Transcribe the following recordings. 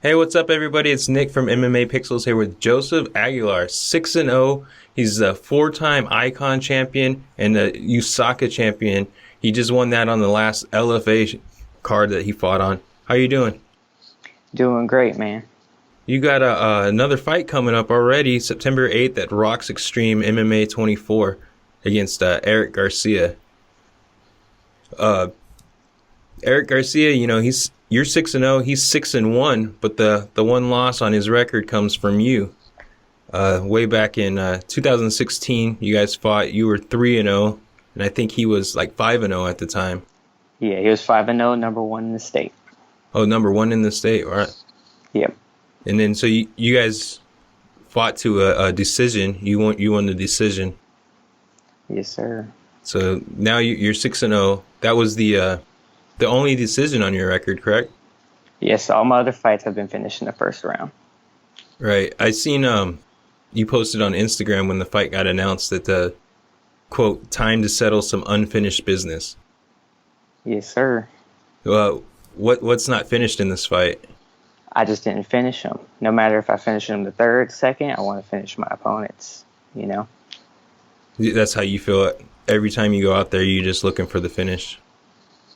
Hey, what's up, everybody? It's Nick from MMA Pixels here with Joseph Aguilar, 6-0. He's a four-time Icon champion and a USACA champion. He just won that on the last LFA card that he fought on. How you doing? Doing great, man. You got another fight coming up already, September 8th at Xtreme MMA 24 against Eric Garcia. Eric Garcia, you're 6-0, he's 6-1, but the one loss on his record comes from you. Way back in 2016, you guys fought. You were 3-0, and I think he was like 5-0 at the time. Yeah, he was 5-0, number one in the state. Oh, number one in the state, all right. Yep. And then so you guys fought to a decision. You won the decision. Yes, sir. So now you're 6-0. That was the only decision on your record, correct? Yes, all my other fights have been finished in the first round. Right. I seen you posted on Instagram when the fight got announced that the quote, time to settle some unfinished business. Yes, sir. What's not finished in this fight? I just didn't finish them. No matter if I finish them the third, second, I want to finish my opponents, That's how you feel it. Every time you go out there, you're just looking for the finish.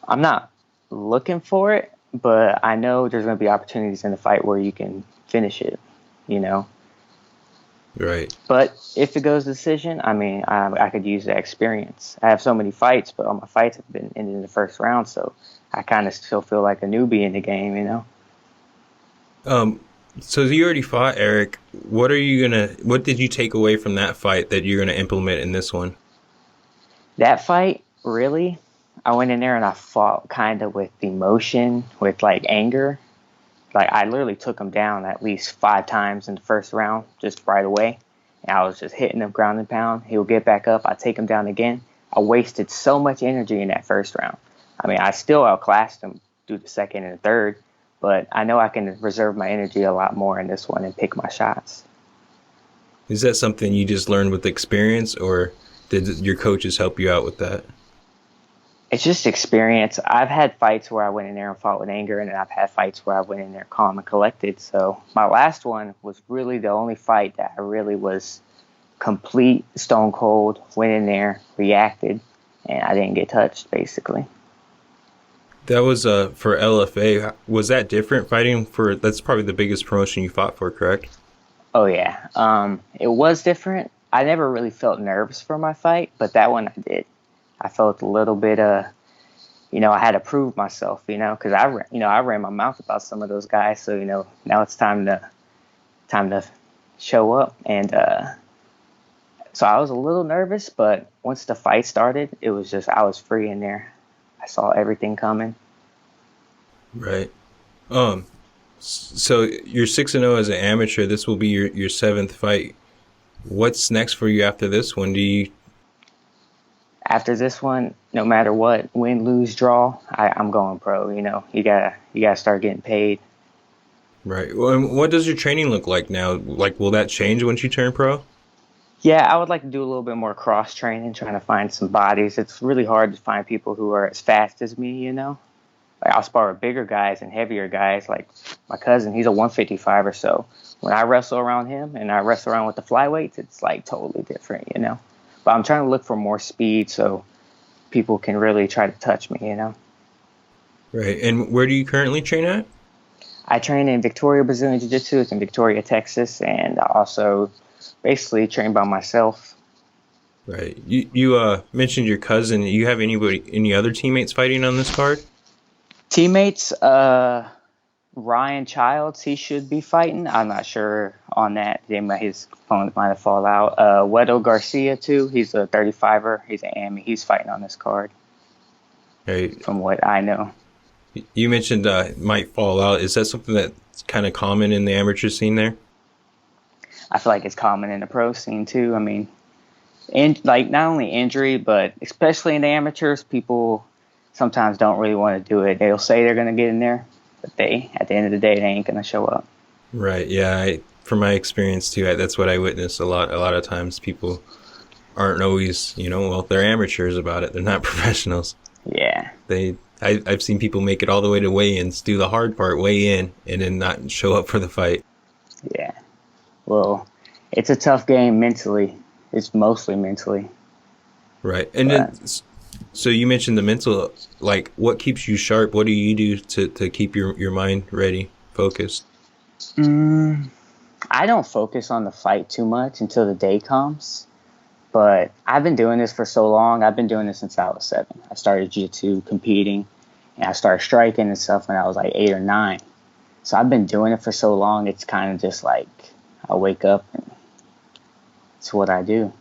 I'm not looking for it, but I know there's going to be opportunities in the fight where you can finish it, Right. But if it goes to decision, I could use that experience. I have so many fights, but all my fights have been ended in the first round, so I kind of still feel like a newbie in the game, So you already fought Eric. What did you take away from that fight that you're gonna implement in this one? That fight, really, I went in there and I fought kind of with emotion, with like anger. Like I literally took him down at least 5 times in the first round, just right away. And I was just hitting him ground and pound. He'll get back up. I take him down again. I wasted so much energy in that first round. I still outclassed him through the second and the third, but I know I can reserve my energy a lot more in this one and pick my shots. Is that something you just learned with experience, or did your coaches help you out with that? It's just experience. I've had fights where I went in there and fought with anger, and I've had fights where I went in there calm and collected. So my last one was really the only fight that I really was complete stone cold, went in there, reacted, and I didn't get touched, basically. That was for LFA. Was that different fighting for? That's probably the biggest promotion you fought for, correct? Oh yeah, it was different. I never really felt nervous for my fight, but that one I did. I felt a little bit, I had to prove myself, because I ran my mouth about some of those guys. So now it's time to show up, and so I was a little nervous, but once the fight started, it was just I was free in there. I saw everything coming. Right. So you're 6-0 as an amateur. This will be your 7th fight. What's next for you after this one? After this one, no matter what, win, lose, draw, I'm going pro. You gotta start getting paid. Right. Well, and what does your training look like now? Like, will that change once you turn pro? Yeah, I would like to do a little bit more cross training, trying to find some bodies. It's really hard to find people who are as fast as me. Like I'll spar with bigger guys and heavier guys. Like my cousin, he's a 155 or so. When I wrestle around him and I wrestle around with the flyweights, it's like totally different. But I'm trying to look for more speed so people can really try to touch me, Right. And where do you currently train at? I train in Victoria Brazilian Jiu-Jitsu. It's in Victoria, Texas, and I also basically train by myself. Right. You mentioned your cousin. You have any other teammates fighting on this card? Teammates, Ryan Childs, he should be fighting. I'm not sure on that. His opponent might have fallen out. Wedo Garcia, too. He's a 35er. He's an AMI. He's fighting on this card. Right. From what I know. You mentioned might fall out. Is that something that's kind of common in the amateur scene there? I feel like it's common in the pro scene, too. Not only injury, but especially in the amateurs, people sometimes don't really want to do it. They'll say they're going to get in there, but at the end of the day, they ain't going to show up. Right. Yeah. From my experience too, that's what I witness a lot. A lot of times people aren't always, they're amateurs about it. They're not professionals. Yeah. They I've seen people make it all the way to weigh-ins, do the hard part, weigh in, and then not show up for the fight. Yeah. Well, it's a tough game mentally. It's mostly mentally. Right. And then, so you mentioned the mental, like, what keeps you sharp? What do you do to keep your mind ready, focused? I don't focus on the fight too much until the day comes. But I've been doing this for so long. I've been doing this since I was 7. I started jiu-jitsu competing, and I started striking and stuff when I was like 8 or 9. So I've been doing it for so long, it's kind of just like I wake up and it's what I do.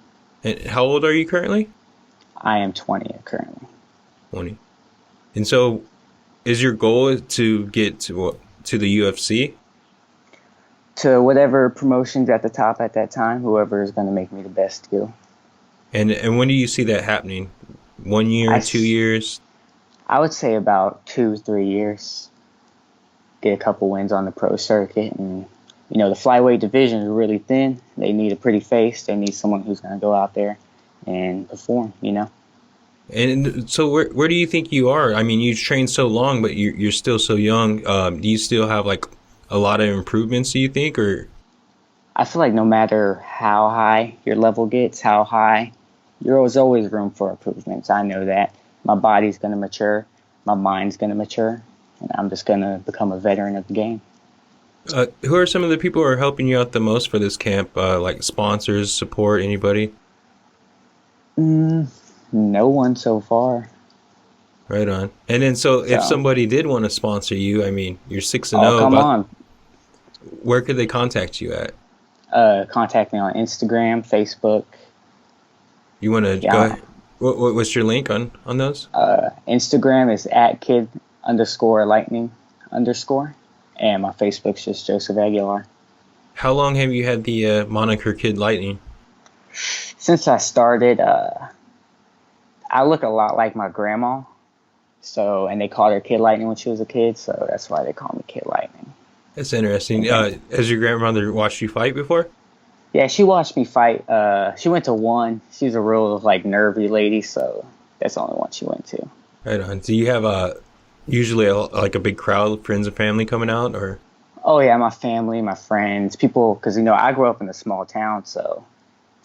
And how old are you currently? I am 20 currently. 20. And so is your goal to get to the UFC? To whatever promotions at the top at that time, whoever is going to make me the best deal. And when do you see that happening? 1 year, 2 years? I would say about 2-3 years. Get a couple wins on the pro circuit. And, you know, the flyweight division is really thin. They need a pretty face. They need someone who's going to go out there and perform, you know. And so where do you think you are? I mean, you've trained so long, but you're still so young. Do you still have, like, a lot of improvements, do you think? Or I feel like no matter how high your level gets, how high, there's always room for improvements. I know that. My body's going to mature. My mind's going to mature. And I'm just going to become a veteran of the game. Who are some of the people who are helping you out the most for this camp? Like sponsors, support, anybody? No one so far. Right on. And then so if somebody did want to sponsor you, I mean, you're 6-0. Oh, come on. Where could they contact you at? Contact me on Instagram, Facebook. You want to go ahead? What's your link on those? Instagram is @kid_lightning_. And my Facebook's just Joseph Aguilar. How long have you had the moniker Kid Lightning? Since I started, I look a lot like my grandma. So, and they called her Kid Lightning when she was a kid, so that's why they call me Kid Lightning. That's interesting. Has your grandmother watched you fight before? Yeah, she watched me fight. She went to one. She's a real, like, nervy lady, so that's the only one she went to. Right on. Do you have usually a big crowd of friends and family coming out, or? Oh, yeah, my family, my friends, people, because, you know, I grew up in a small town, so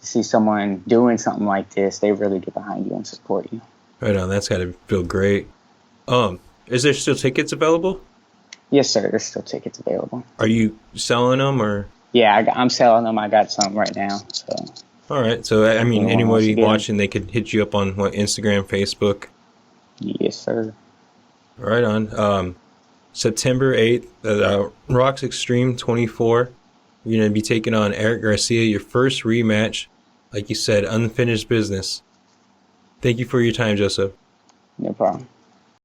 to see someone doing something like this, they really get behind you and support you. Right on. That's got to feel great. Is there still tickets available? Yes, sir. There's still tickets available. Are you selling them, or? Yeah, I'm selling them. I got some right now. So. All right. So, I mean, anybody watching, they could hit you up on Instagram, Facebook? Yes, sir. Right on. September 8th, Rocks Xtreme 24. You're going to be taking on Eric Garcia, your first rematch. Like you said, unfinished business. Thank you for your time, Joseph. No problem.